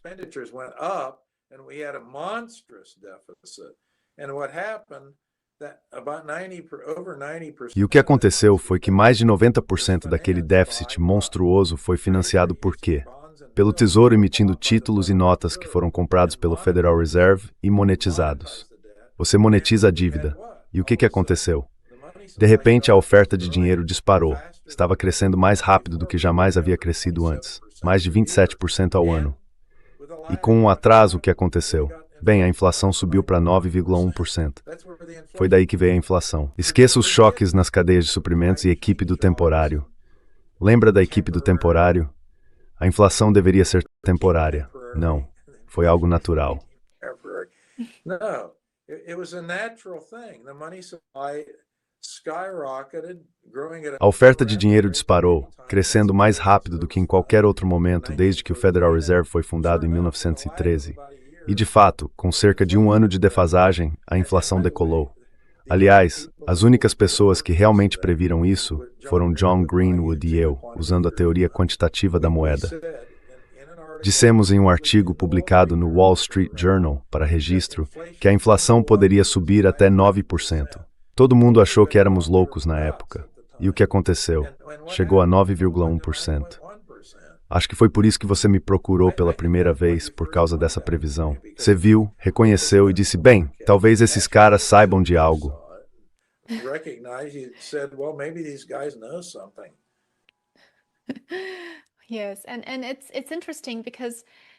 E o que aconteceu foi que mais de 90% daquele déficit monstruoso foi financiado por quê? Pelo Tesouro emitindo títulos e notas que foram comprados pelo Federal Reserve e monetizados. Você monetiza a dívida. E o que aconteceu? De repente, a oferta de dinheiro disparou. Estava crescendo mais rápido do que jamais havia crescido antes. Mais de 27% ao ano. E com um atraso, o que aconteceu? Bem, a inflação subiu para 9,1%. Foi daí que veio a inflação. Esqueça os choques nas cadeias de suprimentos e equipe do temporário. Lembra da equipe do temporário? A inflação deveria ser temporária. Não, foi algo natural. A oferta de dinheiro disparou, crescendo mais rápido do que em qualquer outro momento desde que o Federal Reserve foi fundado em 1913. E, de fato, com cerca de um ano de defasagem, a inflação decolou. Aliás, as únicas pessoas que realmente previram isso foram John Greenwood e eu, usando a teoria quantitativa da moeda. Dissemos em um artigo publicado no Wall Street Journal, para registro, que a inflação poderia subir até 9%. Todo mundo achou que éramos loucos na época. E o que aconteceu? Chegou a 9,1%. Acho que foi por isso que você me procurou pela primeira vez, por causa dessa previsão. Você viu, reconheceu e disse, bem, talvez esses caras saibam de algo.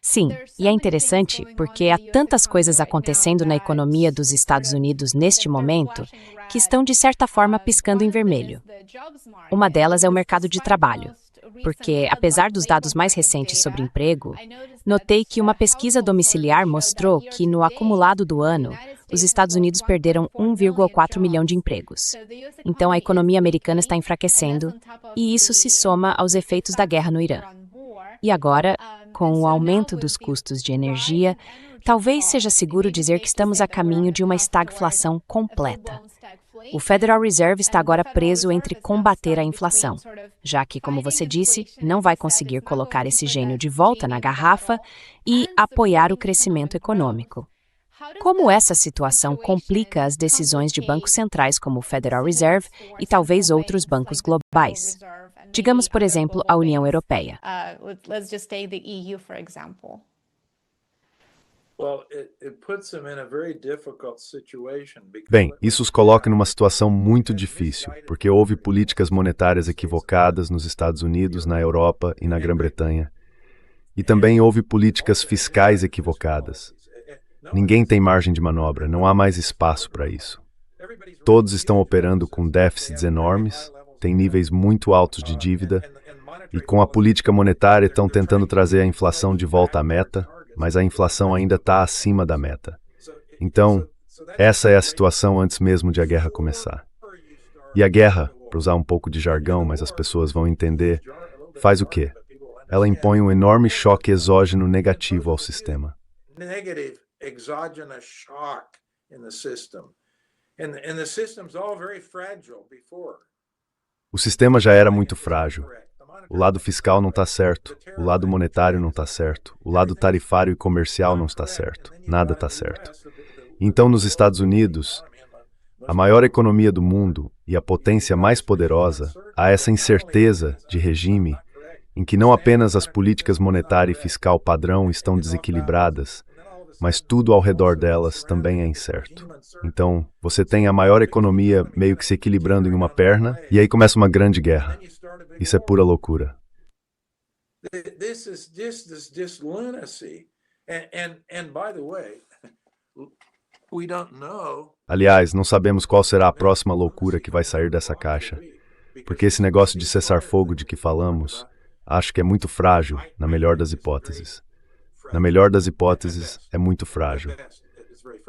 Sim, e é interessante porque há tantas coisas acontecendo na economia dos Estados Unidos neste momento que estão, de certa forma, piscando em vermelho. Uma delas é o mercado de trabalho. Porque, apesar dos dados mais recentes sobre emprego, notei que uma pesquisa domiciliar mostrou que, no acumulado do ano, os Estados Unidos perderam 1,4 milhão de empregos. Então, a economia americana está enfraquecendo, e isso se soma aos efeitos da guerra no Irã. E agora, com o aumento dos custos de energia, talvez seja seguro dizer que estamos a caminho de uma estagflação completa. O Federal Reserve está agora preso entre combater a inflação, já que, como você disse, não vai conseguir colocar esse gênio de volta na garrafa e apoiar o crescimento econômico. Como essa situação complica as decisões de bancos centrais como o Federal Reserve e talvez outros bancos globais? Digamos, por exemplo, a União Europeia. Bem, isso os coloca numa situação muito difícil, porque houve políticas monetárias equivocadas nos Estados Unidos, na Europa e na Grã-Bretanha. E também houve políticas fiscais equivocadas. Ninguém tem margem de manobra, não há mais espaço para isso. Todos estão operando com déficits enormes, têm níveis muito altos de dívida, e com a política monetária estão tentando trazer a inflação de volta à meta, mas a inflação ainda está acima da meta. Então, essa é a situação antes mesmo de a guerra começar. E a guerra, para usar um pouco de jargão, mas as pessoas vão entender, faz o quê? Ela impõe um enorme choque exógeno negativo ao sistema. O sistema já era muito frágil. O lado fiscal não está certo, o lado monetário não está certo, o lado tarifário e comercial não está certo, nada está certo. Então, nos Estados Unidos, a maior economia do mundo e a potência mais poderosa, há essa incerteza de regime em que não apenas as políticas monetária e fiscal padrão estão desequilibradas, mas tudo ao redor delas também é incerto. Então, você tem a maior economia meio que se equilibrando em uma perna, e aí começa uma grande guerra. Isso é pura loucura. Aliás, não sabemos qual será a próxima loucura que vai sair dessa caixa, porque esse negócio de cessar fogo de que falamos, acho que é muito frágil, na melhor das hipóteses. Na melhor das hipóteses, é muito frágil.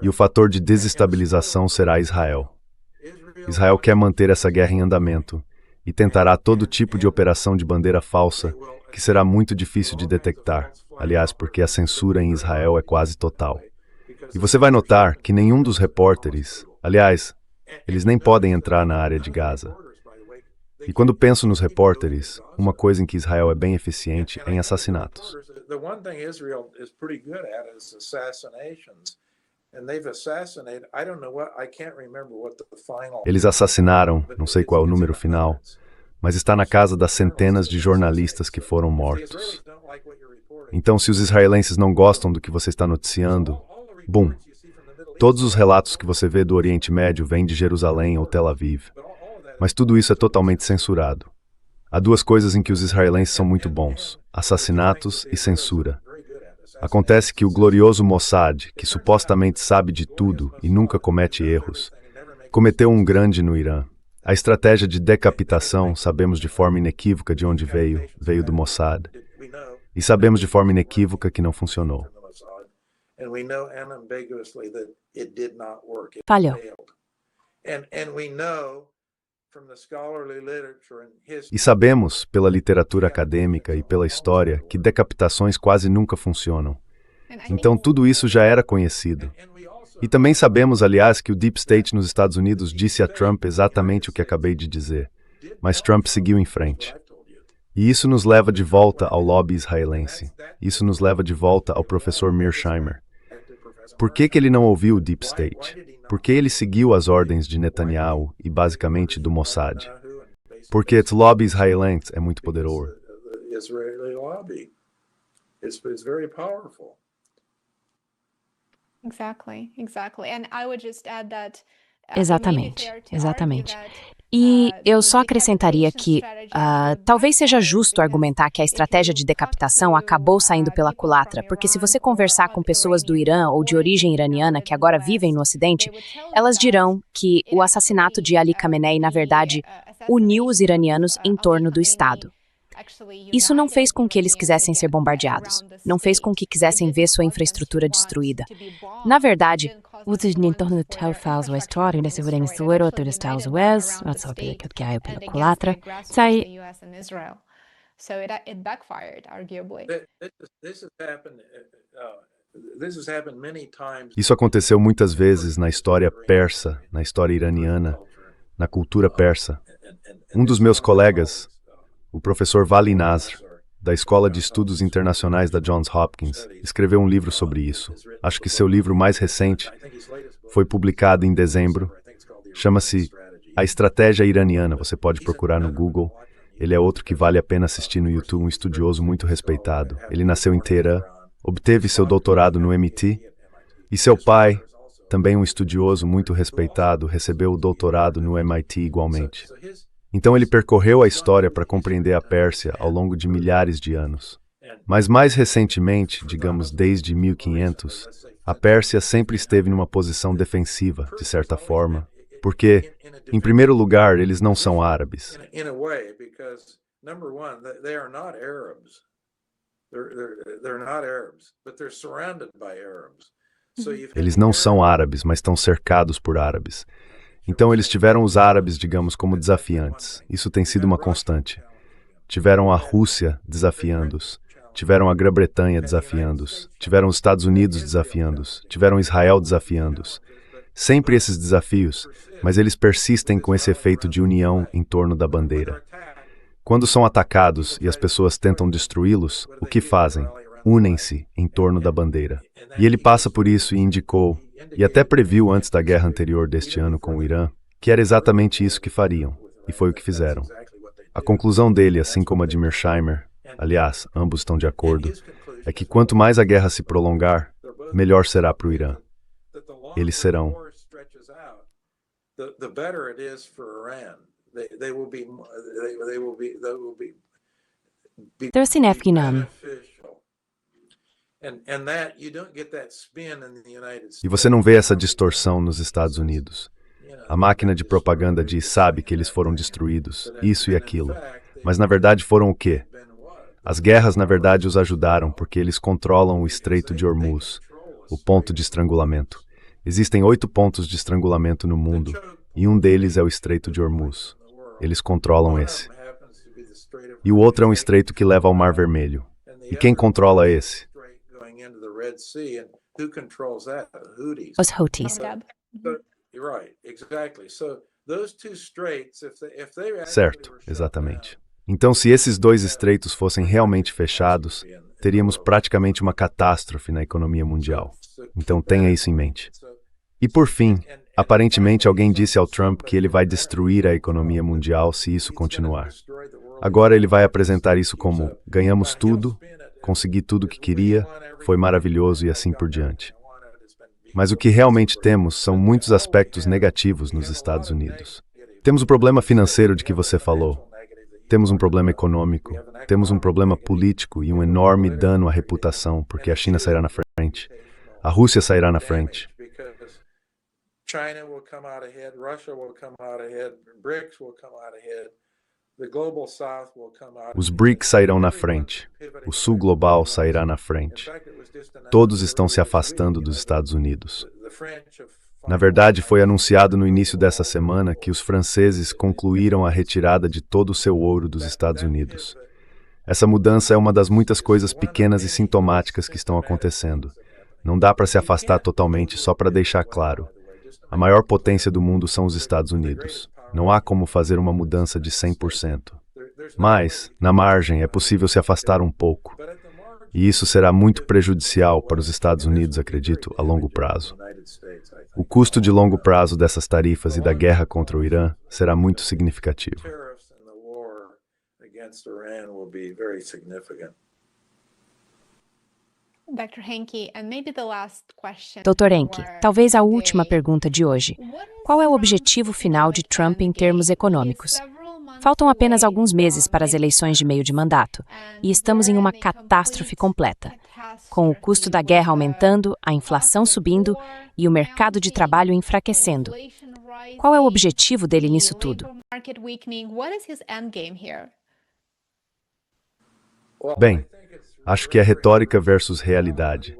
E o fator de desestabilização será Israel. Israel quer manter essa guerra em andamento, e tentará todo tipo de operação de bandeira falsa, que será muito difícil de detectar, aliás, porque a censura em Israel é quase total. E você vai notar que nenhum dos repórteres, aliás, eles nem podem entrar na área de Gaza. E quando penso nos repórteres, uma coisa em que Israel é bem eficiente é em assassinatos. Eles assassinaram, não sei qual é o número final, mas está na casa das centenas de jornalistas que foram mortos. Então, se os israelenses não gostam do que você está noticiando, bum! Todos os relatos que você vê do Oriente Médio vêm de Jerusalém ou Tel Aviv. Mas tudo isso é totalmente censurado. Há duas coisas em que os israelenses são muito bons: assassinatos e censura. Acontece que o glorioso Mossad, que supostamente sabe de tudo e nunca comete erros, cometeu um grande no Irã. A estratégia de decapitação, sabemos de forma inequívoca de onde veio do Mossad. E sabemos de forma inequívoca que não funcionou. Falhou. E sabemos, pela literatura acadêmica e pela história, que decapitações quase nunca funcionam. Então tudo isso já era conhecido. E também sabemos, aliás, que o Deep State nos Estados Unidos disse a Trump exatamente o que acabei de dizer. Mas Trump seguiu em frente. E isso nos leva de volta ao lobby israelense. Isso nos leva de volta ao professor Mearsheimer. Por que ele não ouviu o Deep State? Por que ele seguiu as ordens de Netanyahu e basicamente do Mossad? Porque o lobby israelense é muito poderoso. Exatamente, exatamente. E eu só acrescentaria que talvez seja justo argumentar que a estratégia de decapitação acabou saindo pela culatra, porque se você conversar com pessoas do Irã ou de origem iraniana que agora vivem no Ocidente, elas dirão que o assassinato de Ali Khamenei, na verdade, uniu os iranianos em torno do Estado. Isso não fez com que eles quisessem ser bombardeados, não fez com que quisessem ver sua infraestrutura destruída. Na verdade, em torno do faz a história, nesse Venezuela, outro Estados Unidos, a só que é pela culatra, sai. So it backfired, arguably. Isso aconteceu muitas vezes na história persa, na história iraniana, na cultura persa. Um dos meus colegas, o professor Vali Nasr, da Escola de Estudos Internacionais da Johns Hopkins, escreveu um livro sobre isso. Acho que seu livro mais recente foi publicado em dezembro. Chama-se A Estratégia Iraniana. Você pode procurar no Google. Ele é outro que vale a pena assistir no YouTube, um estudioso muito respeitado. Ele nasceu em Teherã, obteve seu doutorado no MIT, e seu pai, também um estudioso muito respeitado, recebeu o doutorado no MIT igualmente. Então ele percorreu a história para compreender a Pérsia ao longo de milhares de anos. Mas mais recentemente, digamos desde 1500, a Pérsia sempre esteve numa posição defensiva, de certa forma, porque, em primeiro lugar, eles não são árabes. Eles não são árabes, mas estão cercados por árabes. Então eles tiveram os árabes, digamos, como desafiantes. Isso tem sido uma constante. Tiveram a Rússia desafiando-os. Tiveram a Grã-Bretanha desafiando-os. Tiveram os Estados Unidos desafiando-os. Tiveram Israel desafiando-os. Sempre esses desafios, mas eles persistem com esse efeito de união em torno da bandeira. Quando são atacados e as pessoas tentam destruí-los, o que fazem? Unem-se em torno da bandeira. E ele passa por isso e indicou, e até previu antes da guerra anterior deste ano com o Irã, que era exatamente isso que fariam, e foi o que fizeram. A conclusão dele, assim como a de Mearsheimer, aliás, ambos estão de acordo, é que quanto mais a guerra se prolongar, melhor será para o Irã. Eles serão. E você não vê essa distorção nos Estados Unidos. A máquina de propaganda sabe que eles foram destruídos, isso e aquilo. Mas na verdade foram o quê? As guerras na verdade os ajudaram porque eles controlam o Estreito de Hormuz, o ponto de estrangulamento. Existem 8 pontos de estrangulamento no mundo, e um deles é o Estreito de Hormuz. Eles controlam esse. E o outro é um estreito que leva ao Mar Vermelho. E quem controla esse? Os Houthis. Certo, exatamente. Então, se esses dois estreitos fossem realmente fechados, teríamos praticamente uma catástrofe na economia mundial. Então, tenha isso em mente. E por fim, aparentemente alguém disse ao Trump que ele vai destruir a economia mundial se isso continuar. Agora ele vai apresentar isso como ganhamos tudo, consegui tudo o que queria, foi maravilhoso e assim por diante. Mas o que realmente temos são muitos aspectos negativos nos Estados Unidos. Temos o problema financeiro de que você falou. Temos um problema econômico, temos um problema político e um enorme dano à reputação, porque a China sairá na frente, a Rússia sairá na frente. China will come out ahead, Russia will come out ahead, BRICS will come out ahead, the global south will come out. Os BRICS sairão na frente, o Sul Global sairá na frente. Todos estão se afastando dos Estados Unidos. Na verdade, foi anunciado no início dessa semana que os franceses concluíram a retirada de todo o seu ouro dos Estados Unidos. Essa mudança é uma das muitas coisas pequenas e sintomáticas que estão acontecendo. Não dá para se afastar totalmente, só para deixar claro. A maior potência do mundo são os Estados Unidos. Não há como fazer uma mudança de 100%. Mas, na margem, é possível se afastar um pouco. E isso será muito prejudicial para os Estados Unidos, acredito, a longo prazo. O custo de longo prazo dessas tarifas e da guerra contra o Irã será muito significativo. Dr. Henke, talvez a última pergunta de hoje. Qual é o objetivo final de Trump em termos econômicos? Faltam apenas alguns meses para as eleições de meio de mandato, e estamos em uma catástrofe completa, com o custo da guerra aumentando, a inflação subindo e o mercado de trabalho enfraquecendo. Qual é o objetivo dele nisso tudo? Bem, acho que é retórica versus realidade.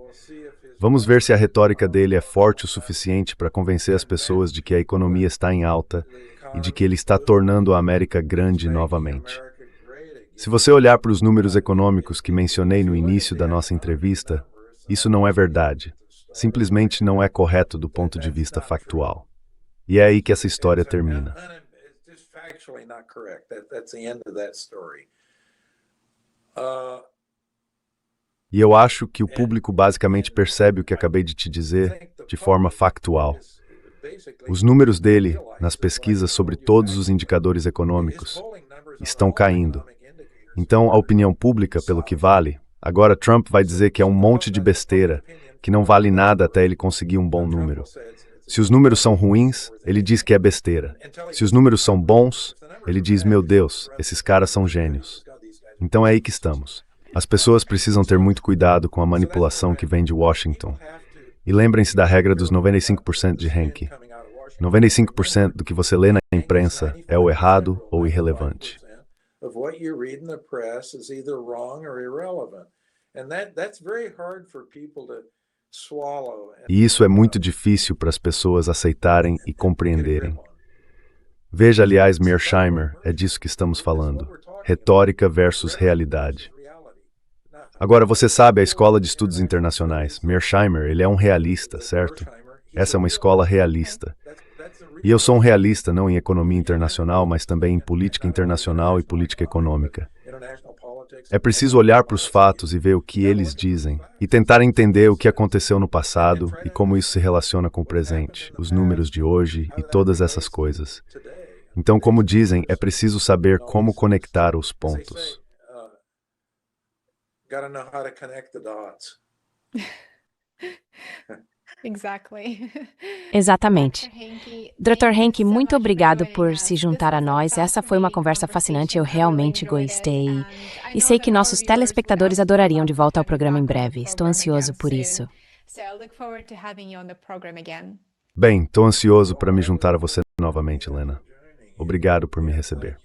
Vamos ver se a retórica dele é forte o suficiente para convencer as pessoas de que a economia está em alta e de que ele está tornando a América grande novamente. Se você olhar para os números econômicos que mencionei no início da nossa entrevista, isso não é verdade. Simplesmente não é correto do ponto de vista factual. E é aí que essa história termina. E eu acho que o público basicamente percebe o que acabei de te dizer de forma factual. Os números dele, nas pesquisas sobre todos os indicadores econômicos, estão caindo. Então, a opinião pública, pelo que vale, agora Trump vai dizer que é um monte de besteira, que não vale nada até ele conseguir um bom número. Se os números são ruins, ele diz que é besteira. Se os números são bons, ele diz, meu Deus, esses caras são gênios. Então é aí que estamos. As pessoas precisam ter muito cuidado com a manipulação que vem de Washington. E lembrem-se da regra dos 95% de Henke. 95% do que você lê na imprensa é o errado ou irrelevante. E isso é muito difícil para as pessoas aceitarem e compreenderem. Veja, aliás, Mearsheimer, é disso que estamos falando. Retórica versus realidade. Agora, você sabe a Escola de Estudos Internacionais. Mearsheimer, ele é um realista, certo? Essa é uma escola realista. E eu sou um realista não em economia internacional, mas também em política internacional e política econômica. É preciso olhar para os fatos e ver o que eles dizem, e tentar entender o que aconteceu no passado e como isso se relaciona com o presente, os números de hoje e todas essas coisas. Então, como dizem, é preciso saber como conectar os pontos. Gotta know how to connect the dots. Exatamente. Dr. Henke, muito obrigado por se juntar a nós. Essa foi uma conversa fascinante, eu realmente gostei. E sei que nossos telespectadores adorariam de volta ao programa em breve. Estou ansioso por isso. Bem, estou ansioso para me juntar a você novamente, Lena. Obrigado por me receber.